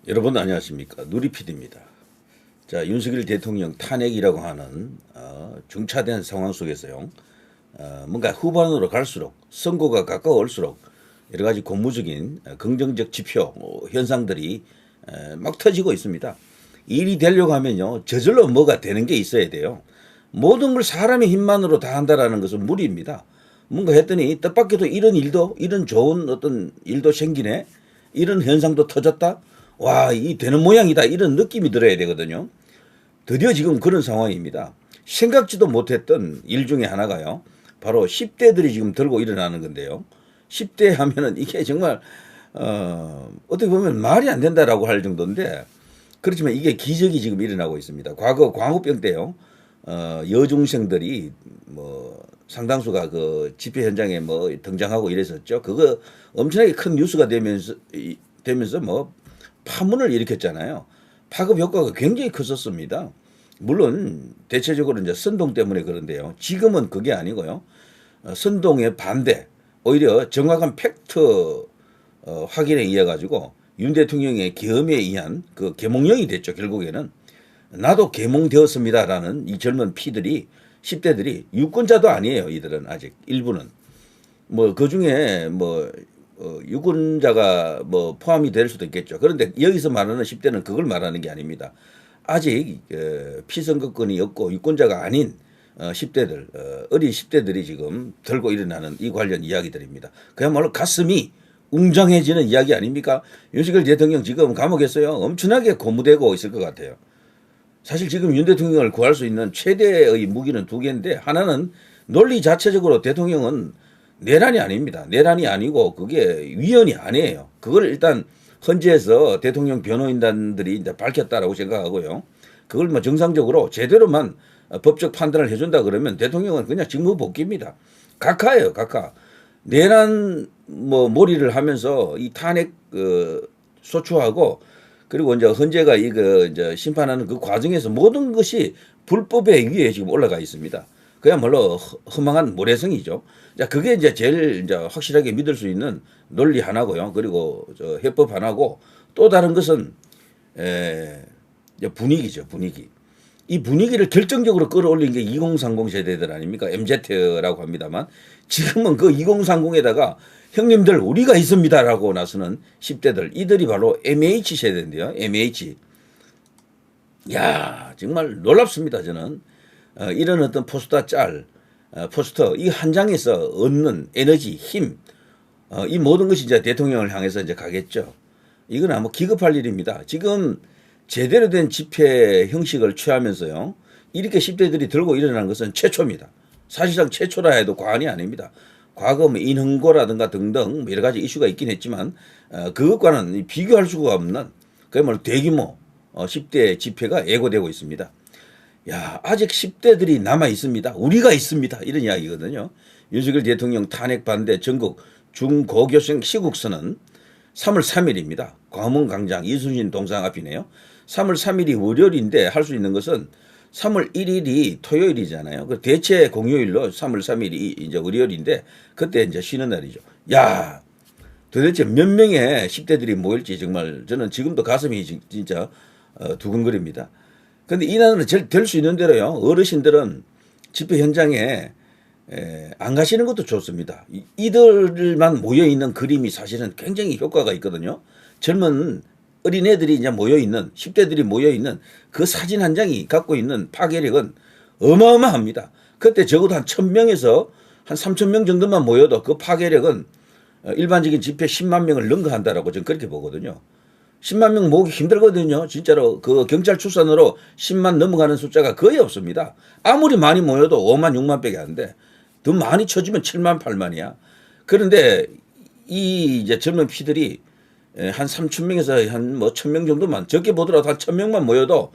여러분 안녕하십니까. 누리PD입니다. 자, 윤석열 대통령 탄핵이라고 하는 중차대한 상황 속에서요. 뭔가 후반으로 갈수록 선거가 가까울수록 여러 가지 고무적인 긍정적 지표 현상들이 막 터지고 있습니다. 일이 되려고 하면요. 저절로 뭐가 되는 게 있어야 돼요. 모든 걸 사람의 힘만으로 다 한다라는 것은 무리입니다. 뭔가 했더니 뜻밖에도 이런 일도 이런 좋은 어떤 일도 생기네. 이런 현상도 터졌다. 와, 이 되는 모양이다. 이런 느낌이 들어야 되거든요. 드디어 지금 그런 상황입니다. 생각지도 못했던 일 중에 하나가요. 바로 10대들이 지금 들고 일어나는 건데요. 10대 하면은 이게 정말 어떻게 보면 말이 안 된다라고 할 정도인데 그렇지만 이게 기적이 지금 일어나고 있습니다. 과거 광우병 때요. 여중생들이 뭐 상당수가 그 집회 현장에 뭐 등장하고 이랬었죠. 그거 엄청나게 큰 뉴스가 되면서 뭐 파문을 일으켰잖아요. 파급 효과가 굉장히 컸었습니다. 물론 대체적으로 이제 선동 때문에 그런데요. 지금은 그게 아니고요. 선동의 반대, 오히려 정확한 팩트 확인에 의해 가지고 윤 대통령의 계엄에 의한 그 계몽령이 됐죠. 결국에는 나도 계몽되었습니다라는 이 젊은 피들이 10대들이 유권자도 아니에요. 이들은 아직 일부는 뭐 그 중에 뭐 유권자가 뭐 포함이 될 수도 있겠죠. 그런데 여기서 말하는 10대는 그걸 말하는 게 아닙니다. 아직 피선거권이 없고 유권자가 아닌 10대들, 어린 10대들이 지금 들고 일어나는 이 관련 이야기들입니다. 그야말로 가슴이 웅장해지는 이야기 아닙니까? 윤석열 대통령 지금 감옥에서요 엄청나게 고무되고 있을 것 같아요. 사실 지금 윤 대통령을 구할 수 있는 최대의 무기는 두 개인데 하나는 논리 자체적으로 대통령은 내란이 아닙니다. 내란이 아니고 그게 위헌이 아니에요. 그걸 일단 헌재에서 대통령 변호인단들이 이제 밝혔다라고 생각하고요. 그걸 뭐 정상적으로 제대로만 법적 판단을 해준다 그러면 대통령은 그냥 직무 복귀입니다. 각하예요, 각하. 내란 뭐 몰이를 하면서 이 탄핵 소추하고 그리고 이제 헌재가 이거 이제 심판하는 그 과정에서 모든 것이 불법의 위에 지금 올라가 있습니다. 그야말로 허망한 모래성이죠. 자, 그게 이제 제일 이제 확실하게 믿을 수 있는 논리 하나고요. 그리고 저 해법 하나고 또 다른 것은 이제 분위기죠, 분위기. 이 분위기를 결정적으로 끌어올린 게 2030 세대들 아닙니까? MZ라고 합니다만 지금은 그 2030에다가 형님들 우리가 있습니다라고 나서는 10대들 이들이 바로 MH 세대인데요. MH. 야, 정말 놀랍습니다. 저는 이런 어떤 포스터 이 한 장에서 얻는 에너지, 힘, 이 모든 것이 이제 대통령을 향해서 이제 가겠죠. 이건 아무 기급할 일입니다. 지금 제대로 된 집회 형식을 취하면서요. 이렇게 10대들이 들고 일어나는 것은 최초입니다. 사실상 최초라 해도 과언이 아닙니다. 과거 뭐 인흥고라든가 등등 여러 가지 이슈가 있긴 했지만 그것과는 비교할 수가 없는 그야말로 대규모 10대 집회가 예고되고 있습니다. 야, 아직 10대들이 남아 있습니다. 우리가 있습니다. 이런 이야기거든요. 윤석열 대통령 탄핵 반대 전국 중고교생 시국선언 3월 3일입니다. 광화문 광장 이순신 동상 앞이네요. 3월 3일이 월요일인데 할 수 있는 것은 3월 1일이 토요일이잖아요. 그 대체 공휴일로 3월 3일이 이제 월요일인데 그때 이제 쉬는 날이죠. 야, 도대체 몇 명의 10대들이 모일지 정말 저는 지금도 가슴이 진짜 두근거립니다. 근데 이 나라는 될 수 있는 대로요. 어르신들은 집회 현장에 안 가시는 것도 좋습니다. 이들만 모여 있는 그림이 사실은 굉장히 효과가 있거든요. 젊은 어린애들이 이제 모여 있는 10대들이 모여 있는 그 사진 한 장이 갖고 있는 파괴력은 어마어마합니다. 그때 적어도 한 1000명에서 한 3000명 정도만 모여도 그 파괴력은 일반적인 집회 10만 명을 능가한다라고 저는 그렇게 보거든요. 10만 명 모으기 힘들거든요. 진짜로 그 경찰 출산으로 10만 넘어가는 숫자가 거의 없습니다. 아무리 많이 모여도 5만 6만 밖에 안 돼. 더 많이 쳐주면 7만 8만이야. 그런데 이 이제 젊은 피들이 한 3천 명에서 한 뭐 1000명 정도만 적게 보더라도 한 1000명만 모여도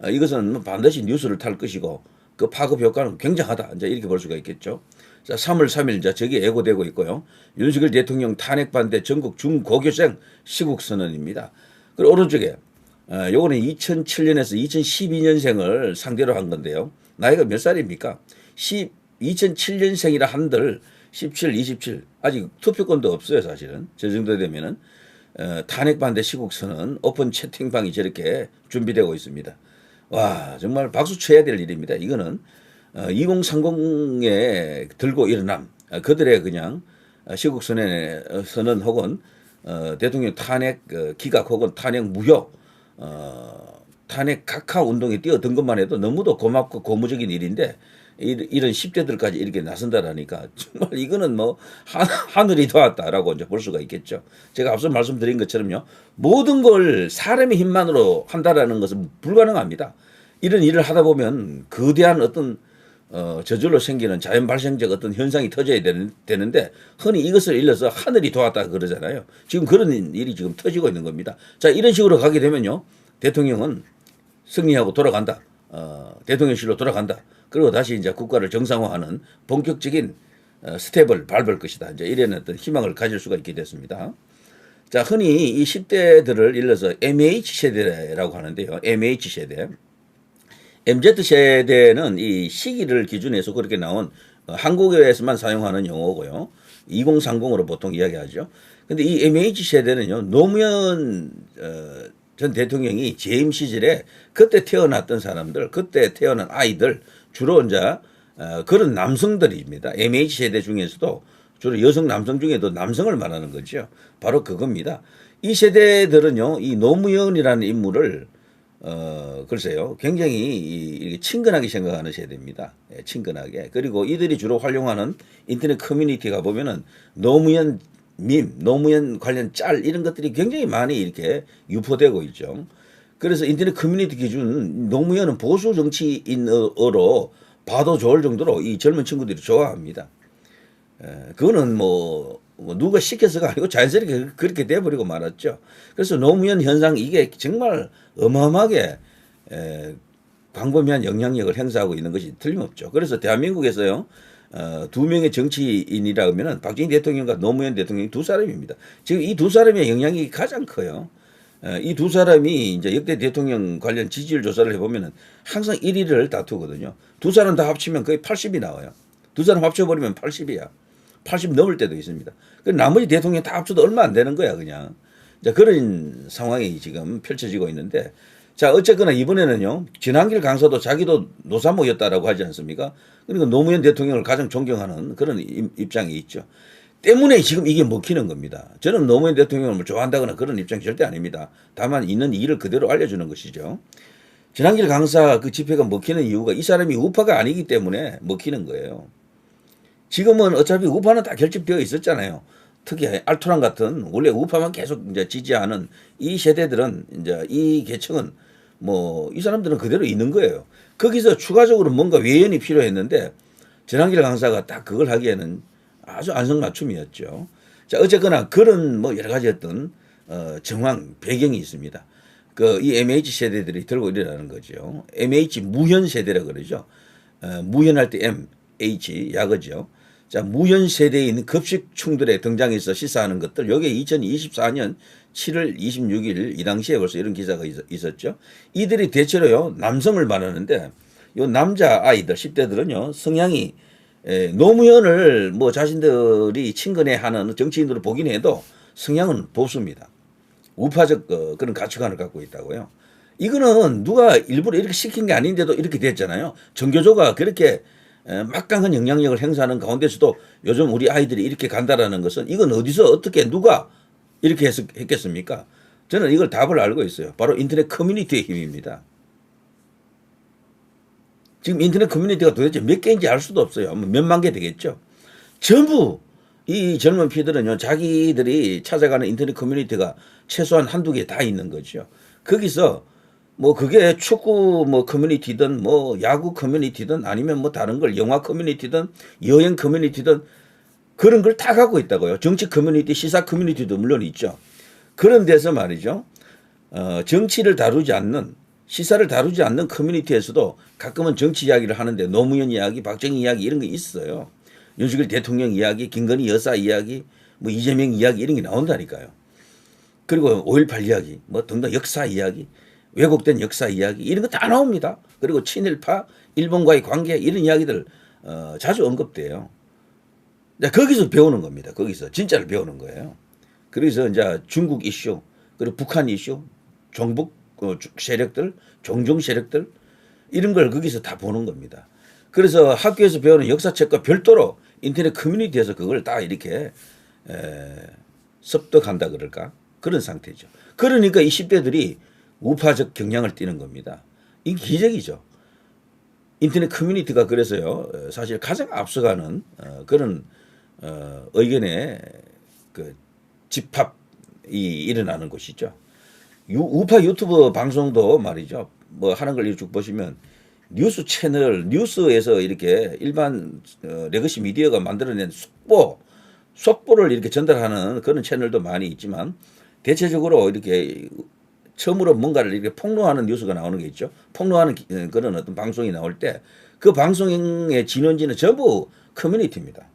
이것은 뭐 반드시 뉴스를 탈 것이고 그 파급 효과는 굉장하다. 이제 이렇게 볼 수가 있겠죠. 자, 3월 3일 이제 저게 예고되고 있고요. 윤석열 대통령 탄핵 반대 전국 중고교생 시국 선언입니다. 그리고 오른쪽에 요거는 2007년에서 2012년생을 상대로 한 건데요. 나이가 몇 살입니까? 2007년생이라 한들 17, 27 아직 투표권도 없어요. 사실은 저 정도 되면은 탄핵 반대 시국선언 오픈 채팅방이 저렇게 준비되고 있습니다. 와, 정말 박수 쳐야 될 일입니다. 이거는 2030에 들고 일어남 그들의 그냥 시국선언 혹은 대통령 탄핵 기각 혹은 탄핵 무효 탄핵 각하 운동에 뛰어든 것만 해도 너무도 고맙고 고무적인 일인데 이런 10대들까지 이렇게 나선다라니까 정말 이거는 뭐 하늘이 도왔다라고 이제 볼 수가 있겠죠. 제가 앞서 말씀드린 것처럼요. 모든 걸 사람의 힘만으로 한다라는 것은 불가능합니다. 이런 일을 하다 보면 거대한 어떤 저절로 생기는 자연 발생적 어떤 현상이 터져야 되는데 흔히 이것을 일러서 하늘이 도왔다 그러잖아요. 지금 그런 일이 지금 터지고 있는 겁니다. 자, 이런 식으로 가게 되면요. 대통령은 승리하고 돌아간다. 대통령실로 돌아간다. 그리고 다시 이제 국가를 정상화하는 본격적인 스텝을 밟을 것이다. 이제 이런 어떤 희망을 가질 수가 있게 됐습니다. 자, 흔히 이 10대들을 일러서 MH 세대라고 하는데요. MH 세대. MZ 세대는 이 시기를 기준해서 그렇게 나온 한국에서만 사용하는 용어고요. 2030으로 보통 이야기하죠. 근데 이 MH 세대는요. 노무현 전 대통령이 재임 시절에 그때 태어났던 사람들, 그때 태어난 아이들 주로 이제 그런 남성들입니다. MH 세대 중에서도 주로 여성 남성 중에도 남성을 말하는 거죠. 바로 그겁니다. 이 세대들은요, 이 노무현이라는 인물을 글쎄요, 굉장히 친근하게 생각하는 세대입니다. 예, 친근하게. 그리고 이들이 주로 활용하는 인터넷 커뮤니티가 보면은 노무현 밈, 노무현 관련 짤 이런 것들이 굉장히 많이 이렇게 유포되고 있죠. 그래서 인터넷 커뮤니티 기준 노무현은 보수 정치인으로 봐도 좋을 정도로 이 젊은 친구들이 좋아합니다. 그거는 뭐 누가 시켜서가 아니고 자연스럽게 그렇게 돼버리고 말았죠. 그래서 노무현 현상 이게 정말 어마어마하게 광범위한 영향력을 행사하고 있는 것이 틀림없죠. 그래서 대한민국에서요. 두 명의 정치인이라 하면은 박정희 대통령과 노무현 대통령이 두 사람입니다. 지금 이 두 사람의 영향이 가장 커요. 이 두 사람이 이제 역대 대통령 관련 지지율 조사를 해보면은 항상 1위를 다투거든요. 두 사람 다 합치면 거의 80이 나와요. 두 사람 합쳐버리면 80이야. 80 넘을 때도 있습니다. 나머지 대통령 다 합쳐도 얼마 안 되는 거야, 그냥. 자, 그런 상황이 지금 펼쳐지고 있는데, 자, 어쨌거나 이번에는요, 진한길 강사도 자기도 노사모였다라고 하지 않습니까? 그러니까 노무현 대통령을 가장 존경하는 그런 입장이 있죠. 때문에 지금 이게 먹히는 겁니다. 저는 노무현 대통령을 좋아한다거나 그런 입장이 절대 아닙니다. 다만 있는 일을 그대로 알려주는 것이죠. 진한길 강사 그 집회가 먹히는 이유가 이 사람이 우파가 아니기 때문에 먹히는 거예요. 지금은 어차피 우파는 다 결집되어 있었잖아요. 특히 알토란 같은 원래 우파만 계속 이제 지지하는 이 세대들은 이제 이 계층은 뭐 이 사람들은 그대로 있는 거예요. 거기서 추가적으로 뭔가 외연이 필요했는데 전한길 강사가 딱 그걸 하기에는 아주 안성맞춤이었죠. 자, 어쨌거나 그런 뭐 여러 가지 어떤 정황 배경이 있습니다. 그 이 MH 세대들이 들고 일어나는 거죠. MH 무현 세대라 그러죠. 무현할 때 MH 약어죠. 자, 무현 세대에 있는 급식충들의 등장해서 시사하는 것들, 요게 2024년 7월 26일 이 당시에 벌써 이런 기사가 있었죠. 이들이 대체로요, 남성을 말하는데, 요 남자 아이들, 10대들은요, 성향이 노무현을 뭐 자신들이 친근해 하는 정치인으로 보긴 해도 성향은 보수입니다. 우파적 그런 가치관을 갖고 있다고요. 이거는 누가 일부러 이렇게 시킨 게 아닌데도 이렇게 됐잖아요. 정교조가 그렇게 막강한 영향력을 행사하는 가운데서도 요즘 우리 아이들이 이렇게 간다라는 것은 이건 어디서 어떻게 누가 이렇게 했겠습니까? 저는 이걸 답을 알고 있어요. 바로 인터넷 커뮤니티의 힘입니다. 지금 인터넷 커뮤니티가 도대체 몇 개인지 알 수도 없어요. 몇만 개 되겠죠. 전부 이 젊은 피들은요, 자기들이 찾아가는 인터넷 커뮤니티가 최소한 한두 개 다 있는 거죠. 거기서 뭐 그게 축구 뭐 커뮤니티든 뭐 야구 커뮤니티든 아니면 뭐 다른 걸 영화 커뮤니티든 여행 커뮤니티든 그런 걸 다 갖고 있다고요. 정치 커뮤니티, 시사 커뮤니티도 물론 있죠. 그런 데서 말이죠. 정치를 다루지 않는, 시사를 다루지 않는 커뮤니티에서도 가끔은 정치 이야기를 하는데 노무현 이야기, 박정희 이야기 이런 게 있어요. 윤석열 대통령 이야기, 김건희 여사 이야기, 뭐 이재명 이야기 이런 게 나온다니까요. 그리고 5.18 이야기, 뭐 등등 역사 이야기, 왜곡된 역사 이야기 이런 거 다 나옵니다. 그리고 친일파, 일본과의 관계 이런 이야기들 자주 언급돼요. 거기서 배우는 겁니다. 거기서 진짜를 배우는 거예요. 그래서 이제 중국 이슈, 그리고 북한 이슈, 종북 세력들, 종종 세력들 이런 걸 거기서 다 보는 겁니다. 그래서 학교에서 배우는 역사책과 별도로 인터넷 커뮤니티에서 그걸 다 이렇게 습득한다 그럴까? 그런 상태죠. 그러니까 이 10대들이 우파적 경향을 띠는 겁니다. 이게 기적이죠. 인터넷 커뮤니티가 그래서요, 사실 가장 앞서가는 그런 의견의 그 집합이 일어나는 곳이죠. 우파 유튜브 방송도 말이죠. 뭐 하는 걸 쭉 보시면 뉴스 채널, 뉴스에서 이렇게 일반 레거시 미디어가 만들어낸 속보를 이렇게 전달하는 그런 채널도 많이 있지만 대체적으로 이렇게 처음으로 뭔가를 이렇게 폭로하는 뉴스가 나오는 게 있죠. 폭로하는 그런 어떤 방송이 나올 때 그 방송의 진원지는 전부 커뮤니티입니다.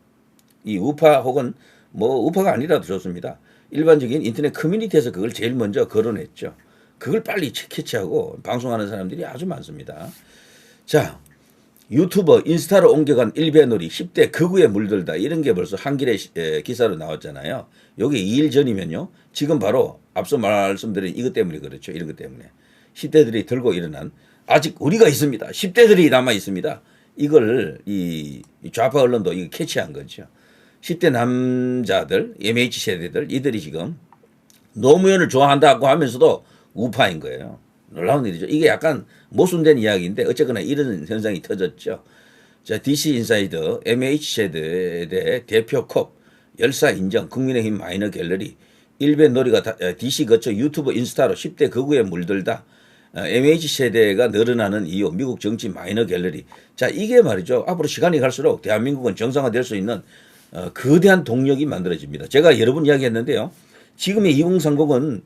이 우파 혹은 뭐 우파가 아니라도 좋습니다. 일반적인 인터넷 커뮤니티에서 그걸 제일 먼저 거론했죠. 그걸 빨리 캐치하고 방송하는 사람들이 아주 많습니다. 자, 유튜버 인스타로 옮겨간 일베놀이 10대 극우에 물들다 이런 게 벌써 한길의 기사로 나왔잖아요. 요게 2일 전이면요. 지금 바로 앞서 말씀드린 이것 때문에 그렇죠. 이런 것 때문에. 10대들이 들고 일어난 아직 우리가 있습니다. 10대들이 남아 있습니다. 이걸 이 좌파 언론도 이거 캐치한 거죠. 10대 남자들, MH 세대들 이들이 지금 노무현을 좋아한다고 하면서도 우파인 거예요. 놀라운 일이죠. 이게 약간 모순된 이야기인데 어쨌거나 이런 현상이 터졌죠. 자, DC 인사이더 MH 세대의 대표 컵 열사 인정 국민의힘 마이너 갤러리 일베 놀이가 DC 거쳐 유튜브 인스타로 10대 극우에 물들다. MH 세대가 늘어나는 이유 미국 정치 마이너 갤러리. 자, 이게 말이죠. 앞으로 시간이 갈수록 대한민국은 정상화될 수 있는 거대한 동력이 만들어집니다. 제가 여러 번 이야기했는데요. 지금의 2030은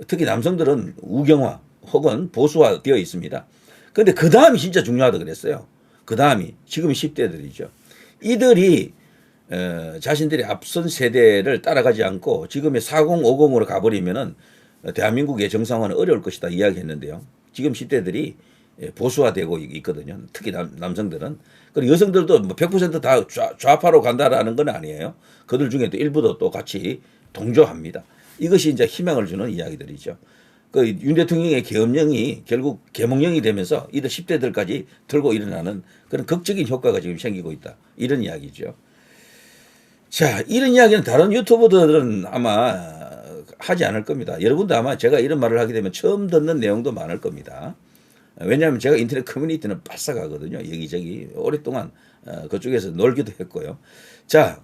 특히 남성들은 우경화 혹은 보수화되어 있습니다. 그런데 그 다음이 진짜 중요하다 그랬어요. 그 다음이 지금 10대들이죠. 이들이 자신들이 앞선 세대를 따라가지 않고 지금의 4050으로 가버리면은 대한민국의 정상화는 어려울 것이다 이야기했는데요. 지금 10대들이 보수화되고 있거든요. 특히 남성들은. 그리고 여성들도 뭐 100%다 좌파로 간다라는 건 아니에요. 그들 중에도 일부도 또 같이 동조합니다. 이것이 이제 희망을 주는 이야기들이죠. 그 윤 대통령의 계엄령이 결국 계몽령이 되면서 이들 10대들까지 들고 일어나는 그런 극적인 효과가 지금 생기고 있다. 이런 이야기죠. 자, 이런 이야기는 다른 유튜버들은 아마 하지 않을 겁니다. 여러분도 아마 제가 이런 말을 하게 되면 처음 듣는 내용도 많을 겁니다. 왜냐하면 제가 인터넷 커뮤니티는 빠삭하거든요. 여기저기 오랫동안 그쪽에서 놀기도 했고요. 자,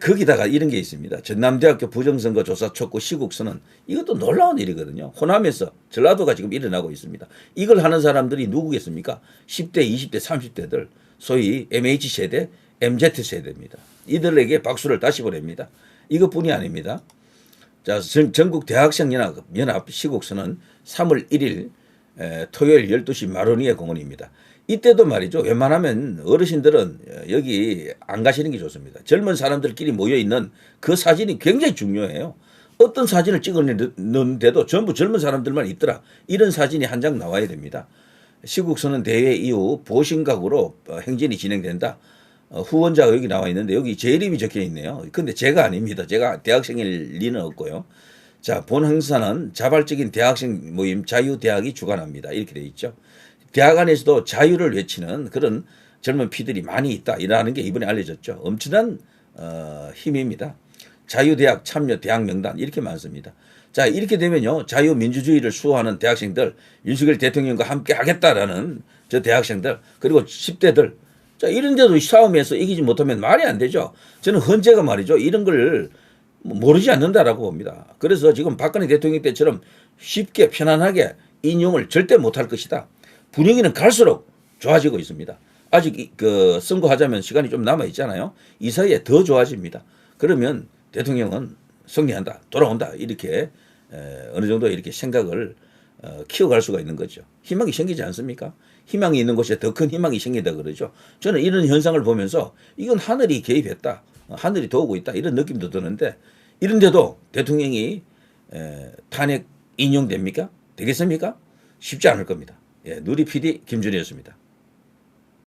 거기다가 이런 게 있습니다. 전남대학교 부정선거 조사 촉구 시국선언. 이것도 놀라운 일이거든요. 호남에서 전라도가 지금 일어나고 있습니다. 이걸 하는 사람들이 누구겠습니까? 10대, 20대, 30대들. 소위 MH세대, MZ세대입니다. 이들에게 박수를 다시 보냅니다. 이것뿐이 아닙니다. 자, 전국 대학생연합 시국선언 3월 1일 토요일 12시 마로니에 공원입니다. 이때도 말이죠. 웬만하면 어르신들은 여기 안 가시는 게 좋습니다. 젊은 사람들끼리 모여있는 그 사진이 굉장히 중요해요. 어떤 사진을 찍었는데도 전부 젊은 사람들만 있더라. 이런 사진이 한 장 나와야 됩니다. 시국선언 대회 이후 보신각으로 행진이 진행된다. 후원자가 여기 나와 있는데 여기 제 이름이 적혀 있네요. 근데 제가 아닙니다. 제가 대학생일 리는 없고요. 자, 본 행사는 자발적인 대학생 모임 자유대학이 주관합니다. 이렇게 돼 있죠. 대학 안에서도 자유를 외치는 그런 젊은 피들이 많이 있다. 이라는 게 이번에 알려졌죠. 엄청난 힘입니다. 자유대학 참여 대학 명단 이렇게 많습니다. 자, 이렇게 되면요. 자유민주주의를 수호하는 대학생들, 윤석열 대통령과 함께 하겠다라는 저 대학생들, 그리고 10대들, 자, 이런데도 싸움에서 이기지 못하면 말이 안 되죠. 저는 헌재가 말이죠. 이런 걸 모르지 않는다라고 봅니다. 그래서 지금 박근혜 대통령 때처럼 쉽게 편안하게 인용을 절대 못할 것이다. 분위기는 갈수록 좋아지고 있습니다. 아직 그 선거하자면 시간이 좀 남아 있잖아요. 이 사이에 더 좋아집니다. 그러면 대통령은 승리한다, 돌아온다 이렇게 어느 정도 이렇게 생각을 키워갈 수가 있는 거죠. 희망이 생기지 않습니까? 희망이 있는 곳에 더 큰 희망이 생긴다 그러죠. 저는 이런 현상을 보면서 이건 하늘이 개입했다. 하늘이 도우고 있다. 이런 느낌도 드는데 이런데도 대통령이 탄핵 인용됩니까? 되겠습니까? 쉽지 않을 겁니다. 예, 누리 PD 김준희였습니다.